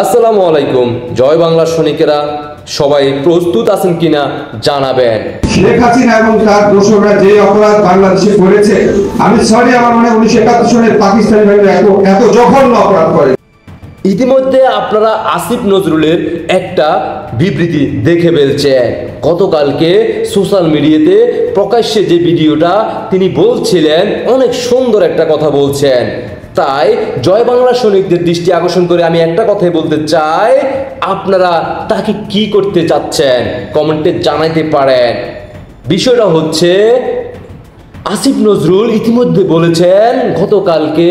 আসসালামু আলাইকুম। জয় বাংলা সৈনিকেরা সবাই প্রস্তুত আছেন কিনা জানাবেন। শেখ হাসিনা এবং তার দোসররা যে অপরাধ বাংলাদেশে করেছে, আমি সরি, আমার মনে 1971 সালের পাকিস্তানি বাহিনী এত জঘন্য অপরাধ করে। ইতিমধ্যে আপনারা আসিফ নজরুলের একটা বিবৃতি দেখে ফেলছেন। গতকালকে সোশ্যাল মিডিয়াতে প্রকাশ্যে যে ভিডিওটা তিনি বলছিলেন, অনেক সুন্দর একটা কথা বলছেন। তাই জয় বাংলা সৈনিকদের দৃষ্টি আকর্ষণ করে আমি একটা কথাই বলতে চাই, আপনারা তাকে কি করতে চাচ্ছেন কমেন্টে জানাইতে পারেন। বিষয়টা হচ্ছে, আসিফ নজরুল ইতিমধ্যে বলেছেন গতকালকে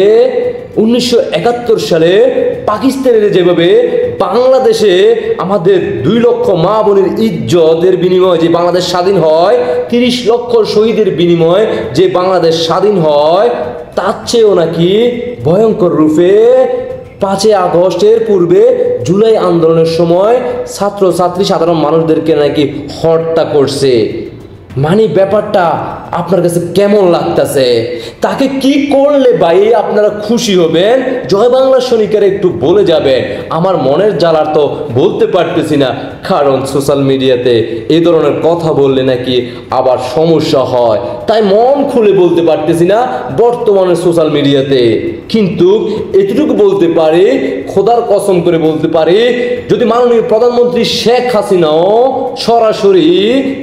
1971 সালে পাকিস্তানের যেভাবে বাংলাদেশে আমাদের 2 লক্ষ মা বোনের ইজ্জতের বিনিময়ে যে বাংলাদেশ স্বাধীন হয়, 30 লক্ষ শহীদের বিনিময়ে যে বাংলাদেশ স্বাধীন হয়, তার চেয়েও নাকি ভয়ঙ্কর রূপে 5 আগস্টের পূর্বে জুলাই আন্দোলনের সময় ছাত্রছাত্রী সাধারণ মানুষদেরকে নাকি হত্যা করছে। মানে ব্যাপারটা আপনার কাছে কেমন লাগতেছে? তাকে কি করলে ভাই আপনারা খুশি হবেন? জয় বাংলা সৈনিকেরা একটু বলে যাবেন। আমার মনের জ্বালার তো বলতে পারতেছি না, কারণ সোশ্যাল মিডিয়াতে এই ধরনের কথা বললে নাকি আবার সমস্যা হয়, তাই মন খুলে বলতে পারতেছি না বর্তমানে সোশ্যাল মিডিয়াতে। কিন্তু এতটুকু বলতে পারি, খোদার কসম করে বলতে পারি, যদি মাননীয় প্রধানমন্ত্রী শেখ হাসিনাও সরাসরি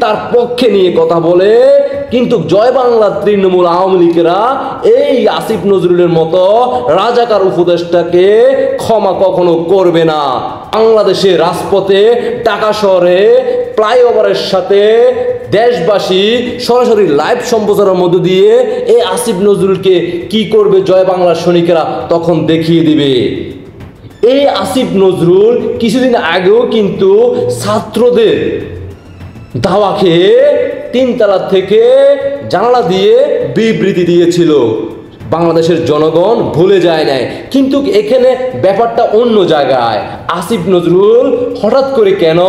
তার পক্ষে নিয়ে কথা বলে, কিন্তু জয় বাংলা তৃণমূল আওয়ামী লীগেরা এই আসিফ নজরুলের মতো রাজাকার উপদেষ্টাকে ক্ষমা কখনো করবে না। বাংলাদেশের রাজপথে, ঢাকা শহরে ফ্লাইওভারের সাথে দেশবাসী সরাসরি লাইভ সম্প্রচারের মধ্য দিয়ে এই আসিফ নজরুলকে কি করবে জয় বাংলা সৈনিকেরা তখন দেখিয়ে দিবে। এই আসিফ নজরুল কিছুদিন আগেও কিন্তু ছাত্রদের দাওয়া খেয়ে 3 তলা থেকে জানালা দিয়ে বিবৃতি দিয়েছিল। বাংলাদেশের জনগণ ভুলে যায় নাই, কিন্তু এখানে ব্যাপারটা অন্য জায়গায়। আসিফ নজরুল হঠাৎ করে কেন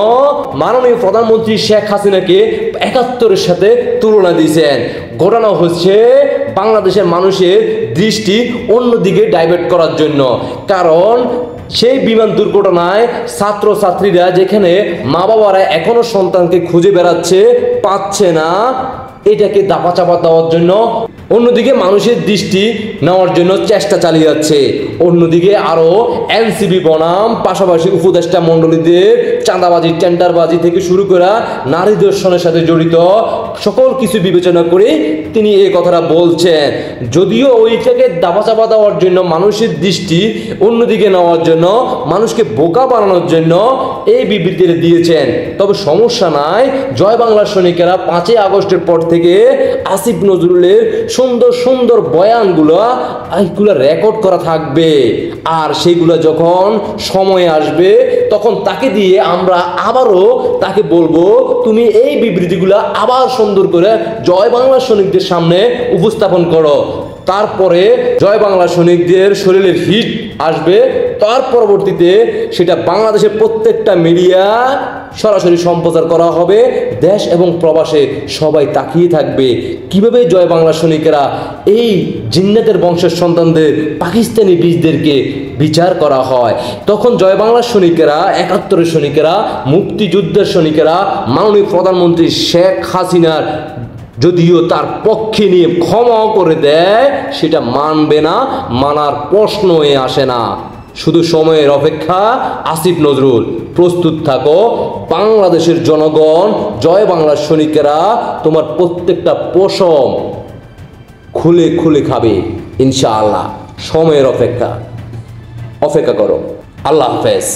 মাননীয় প্রধানমন্ত্রী শেখ হাসিনাকে 71-এর সাথে তুলনা দিয়েছেন? ঘটনা হচ্ছে বাংলাদেশের মানুষের দৃষ্টি অন্যদিকে ডাইভার্ট করার জন্য। কারণ সেই বিমান দুর্ঘটনায় ছাত্রছাত্রীরা যেখানে মা বাবারা এখনো সন্তানকে খুঁজে বেড়াচ্ছে, পাচ্ছে না, এটাকে দাপা চাপা দেওয়ার জন্য অন্যদিকে মানুষের দৃষ্টি নেওয়ার জন্য চেষ্টা চালিয়ে যাচ্ছে। অন্যদিকে আরো এনসিবি বনাম পাশাপাশি উপদেষ্টা মণ্ডলীদের চাঁদাবাজি, টেন্ডারবাজি থেকে শুরু করে নারী ধর্ষণের সাথে জড়িত সকল কিছু বিবেচনা করে তিনি এই কথাটা বলছেন। যদিও ওইটাকে দাপা চাপা দেওয়ার জন্য, মানুষের দৃষ্টি অন্যদিকে নেওয়ার জন্য, মানুষকে বোকা বানানোর জন্য এই বিবৃতিটা দিয়েছেন, তবে সমস্যা নাই। জয় বাংলা সৈনিকেরা 5 আগস্টের পর থেকে আসিফ নজরুলের সুন্দর সুন্দর বয়ানগুলো রেকর্ড করা থাকবে, আর সেইগুলো যখন সময় আসবে তখন তাকে দিয়ে আমরা আবারও তাকে বলবো, তুমি এই বিবৃতিগুলো আবার সুন্দর করে জয় বাংলা সৈনিকদের সামনে উপস্থাপন করো। তারপরে জয় বাংলা সৈনিকদের শরীরের হিট আসবে, তার পরবর্তীতে সেটা বাংলাদেশের প্রত্যেকটা মিডিয়া সরাসরি সম্প্রচার করা হবে। দেশ এবং প্রবাসে সবাই তাকিয়ে থাকবে কিভাবে জয় বাংলা সৈনিকেরা এই জিন্নাতের বংশের সন্তানদের, পাকিস্তানি বীজদেরকে বিচার করা হয়। তখন জয় বাংলা সৈনিকেরা, 71-এর সৈনিকেরা, মুক্তিযুদ্ধের সৈনিকেরা মাননীয় প্রধানমন্ত্রী শেখ হাসিনার যদিও তার পক্ষে নিয়ে ক্ষমা করে দেয়, সেটা মানবে না, মানার প্রশ্নই আসে না। শুধু সময়ের অপেক্ষা। আসিফ নজরুল প্রস্তুত থাকো। বাংলাদেশের জনগণ, জয় বাংলা সৈনিকেরা তোমার প্রত্যেকটা পশম খুলে খুলে খাবে ইনশাআল্লাহ। সময়ের অপেক্ষা করো। আল্লাহ হাফেজ।